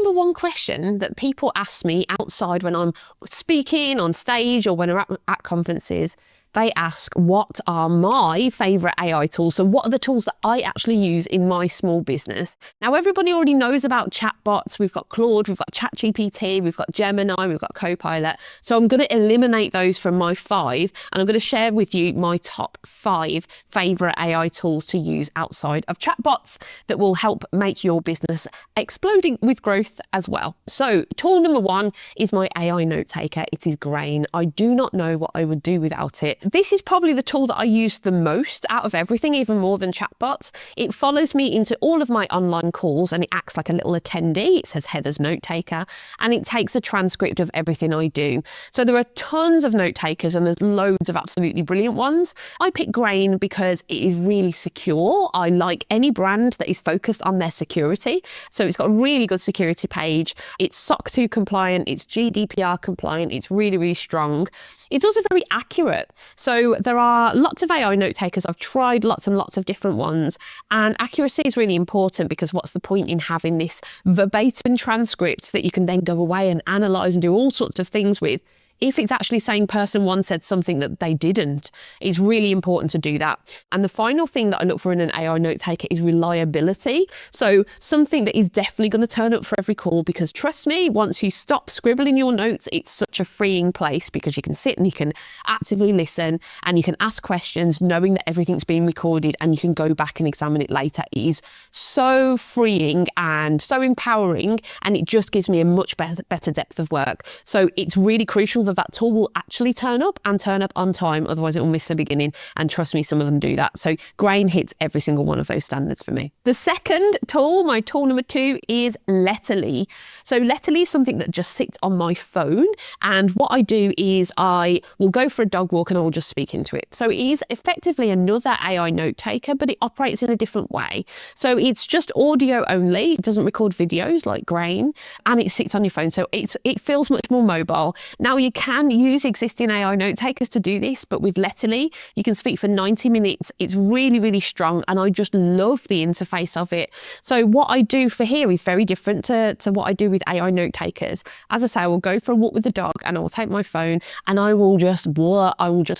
number one question that people ask me outside when I'm speaking on stage or when I'm at conferences, they ask, what are my favourite AI tools? So what are the tools that I actually use in my small business? Now, everybody already knows about chatbots. We've got Claude, we've got ChatGPT, we've got Gemini, we've got Copilot. So I'm going to eliminate those from my 5, and I'm going to share with you my top 5 favourite AI tools to use outside of chatbots that will help make your business exploding with growth as well. So tool number 1 is my AI note taker. It is Grain. I do not know what I would do without it. This is probably the tool that I use the most out of everything, even more than chatbots. It follows me into all of my online calls and it acts like a little attendee. It says Heather's note taker, and it takes a transcript of everything I do. So there are tons of note takers and there's loads of absolutely brilliant ones. I pick Grain because it is really secure. I like any brand that is focused on their security. So it's got a really good security page. It's SOC 2 compliant. It's GDPR compliant. It's really, really strong. It's also very accurate. So there are lots of AI note takers. I've tried lots and lots of different ones, and accuracy is really important because what's the point in having this verbatim transcript that you can then go away and analyze and do all sorts of things with? If it's actually saying person 1 said something that they didn't, it's really important to do that. And the final thing that I look for in an AI note taker is reliability. So something that is definitely going to turn up for every call, because trust me, once you stop scribbling your notes, it's such a freeing place because you can sit and you can actively listen and you can ask questions knowing that everything's being recorded and you can go back and examine it later. It is so freeing and so empowering, and it just gives me a much better depth of work. So it's really crucial that tool will actually turn up and turn up on time, otherwise it will miss the beginning, and trust me, some of them do that. So Grain hits every single one of those standards for me. The second tool, my tool number 2, is Letterly. So Letterly is something that just sits on my phone, and what I do is I will go for a dog walk and I will just speak into it. So it is effectively another AI note taker, but it operates in a different way. So it's just audio only. It doesn't record videos like Grain, and it sits on your phone. So it feels much more mobile. Now, you can use existing AI note takers to do this, but with Letterly, you can speak for 90 minutes. It's really, really strong, and I just love the interface of it. So what I do for here is very different to what I do with AI note takers. As I say, I will go for a walk with the dog and I will take my phone and I will just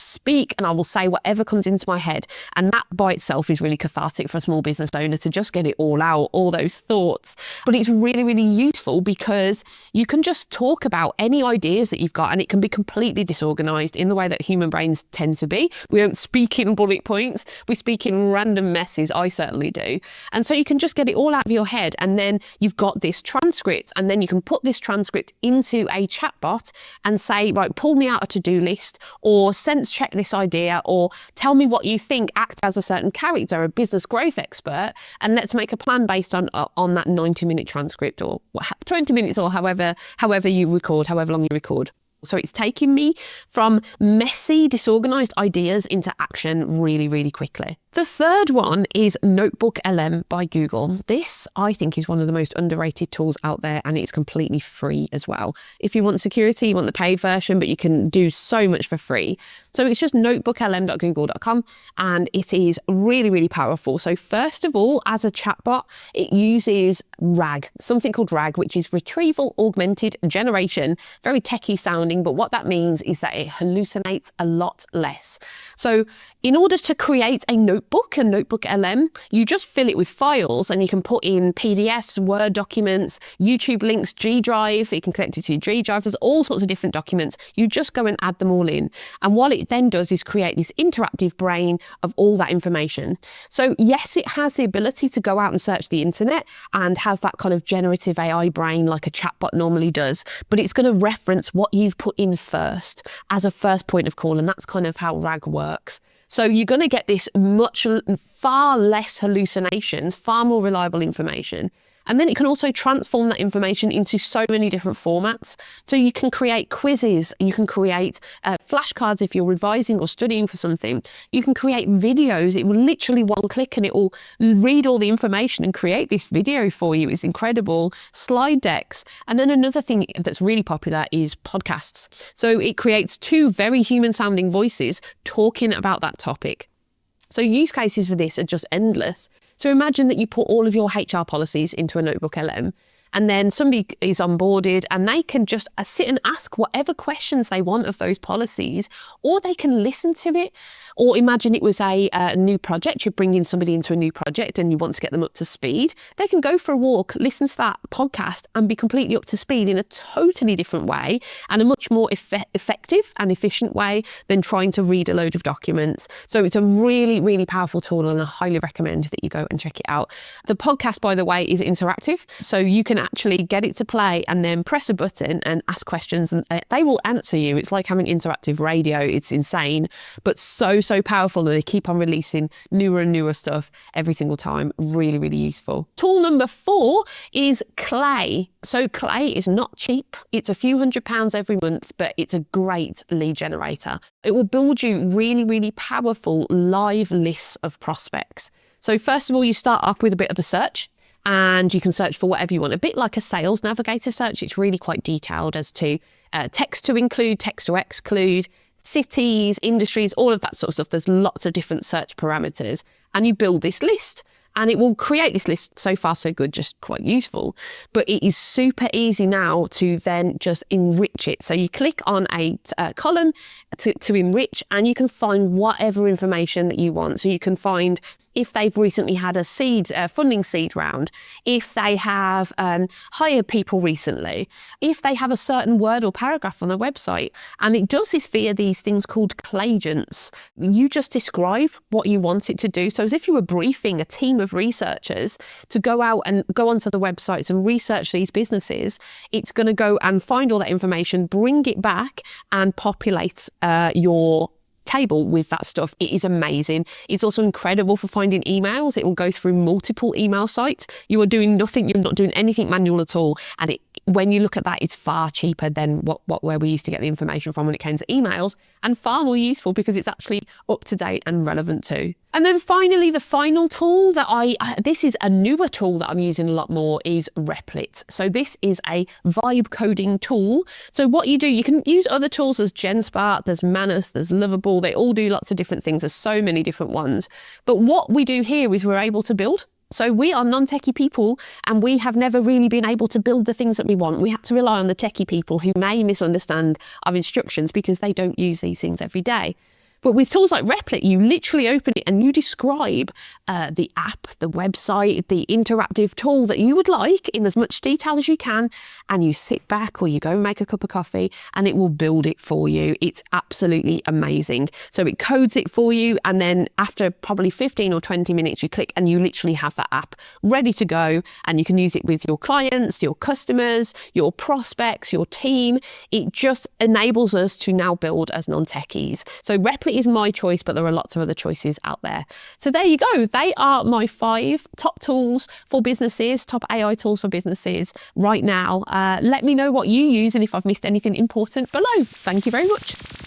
speak and I will say whatever comes into my head. And that by itself is really cathartic for a small business owner to just get it all out, all those thoughts. But it's really, really useful because you can just talk about any ideas that you've got, and it can be completely disorganized in the way that human brains tend to be. We don't speak in bullet points, we speak in random messes. I certainly do. And so you can just get it all out of your head, and then you've got this transcript, and then you can put this transcript into a chatbot and say, right, pull me out a to-do list, or sense check this idea, or tell me what you think, act as a certain character, a business growth expert, and let's make a plan based on that 90-minute transcript, or 20 minutes, or however you record, however long you record. So it's taking me from messy, disorganized ideas into action really, really quickly. The third one is Notebook LM by Google. This, I think, is one of the most underrated tools out there, and it's completely free as well. If you want security, you want the paid version, but you can do so much for free. So it's just notebooklm.google.com, and it is really, really powerful. So first of all, as a chatbot, it uses RAG, something called RAG, which is Retrieval Augmented Generation. Very techie sounding, but what that means is that it hallucinates a lot less. So in order to create a notebook LM, you just fill it with files, and you can put in PDFs, Word documents, YouTube links, G Drive. You can connect it to your G Drive. There's all sorts of different documents. You just go and add them all in. And what it then does is create this interactive brain of all that information. So yes, it has the ability to go out and search the internet and has that kind of generative AI brain like a chatbot normally does, but it's going to reference what you've put in first as a first point of call. And that's kind of how RAG works. So you're going to get this far less hallucinations, far more reliable information. And then it can also transform that information into so many different formats. So you can create quizzes, you can create flashcards if you're revising or studying for something. You can create videos. It will literally one click and it will read all the information and create this video for you. It's incredible. Slide decks. And then another thing that's really popular is podcasts. So it creates 2 very human sounding voices talking about that topic. So use cases for this are just endless. So imagine that you put all of your HR policies into a Notebook LM, and then somebody is onboarded and they can just sit and ask whatever questions they want of those policies, or they can listen to it. Or imagine it was a new project, you're bringing somebody into a new project and you want to get them up to speed. They can go for a walk, listen to that podcast and be completely up to speed in a totally different way and a much more effective and efficient way than trying to read a load of documents. So it's a really, really powerful tool, and I highly recommend that you go and check it out. The podcast, by the way, is interactive. So you can actually get it to play and then press a button and ask questions and they will answer you. It's like having interactive radio. It's insane, but so powerful, and they keep on releasing newer and newer stuff every single time. Really, really useful. Tool number 4 is Clay. So Clay is not cheap. It's a few £100s every month, but it's a great lead generator. It will build you really, really powerful live lists of prospects. So first of all, you start off with a bit of a search, and you can search for whatever you want. A bit like a sales navigator search. It's really quite detailed as to text to include, text to exclude, cities, industries, all of that sort of stuff. There's lots of different search parameters, and you build this list. And it will create this list. So far, so good, just quite useful. But it is super easy now to then just enrich it. So you click on a column to enrich, and you can find whatever information that you want. So you can find if they've recently had a funding seed round, if they have hired people recently, if they have a certain word or paragraph on their website. And it does this via these things called clagents. You just describe what you want it to do. So as if you were briefing a team of researchers to go out and go onto the websites and research these businesses, it's going to go and find all that information, bring it back and populate your table with that stuff. It is amazing. It's also incredible for finding emails. It will go through multiple email sites. You are doing nothing. You're not doing anything manual at all. And when you look at that, it's far cheaper than where we used to get the information from when it came to emails, and far more useful because it's actually up to date and relevant too. And then finally, the final tool that this is a newer tool that I'm using a lot more, is Replit. So this is a vibe coding tool. So what you do, you can use other tools. There's GenSpark, there's Manus, there's Lovable. They all do lots of different things. There's so many different ones. But what we do here is we're able to build. So we are non-techie people, and we have never really been able to build the things that we want. We have to rely on the techie people who may misunderstand our instructions because they don't use these things every day. But with tools like Replit, you literally open it and you describe the app, the website, the interactive tool that you would like in as much detail as you can, and you sit back or you go and make a cup of coffee and it will build it for you. It's absolutely amazing. So it codes it for you, and then after probably 15 or 20 minutes, you click and you literally have that app ready to go, and you can use it with your clients, your customers, your prospects, your team. It just enables us to now build as non-techies. So Replit is my choice, but there are lots of other choices out there. So there you go. They are my 5 top tools for businesses, top AI tools for businesses right now. Let me know what you use and if I've missed anything important below. Thank you very much.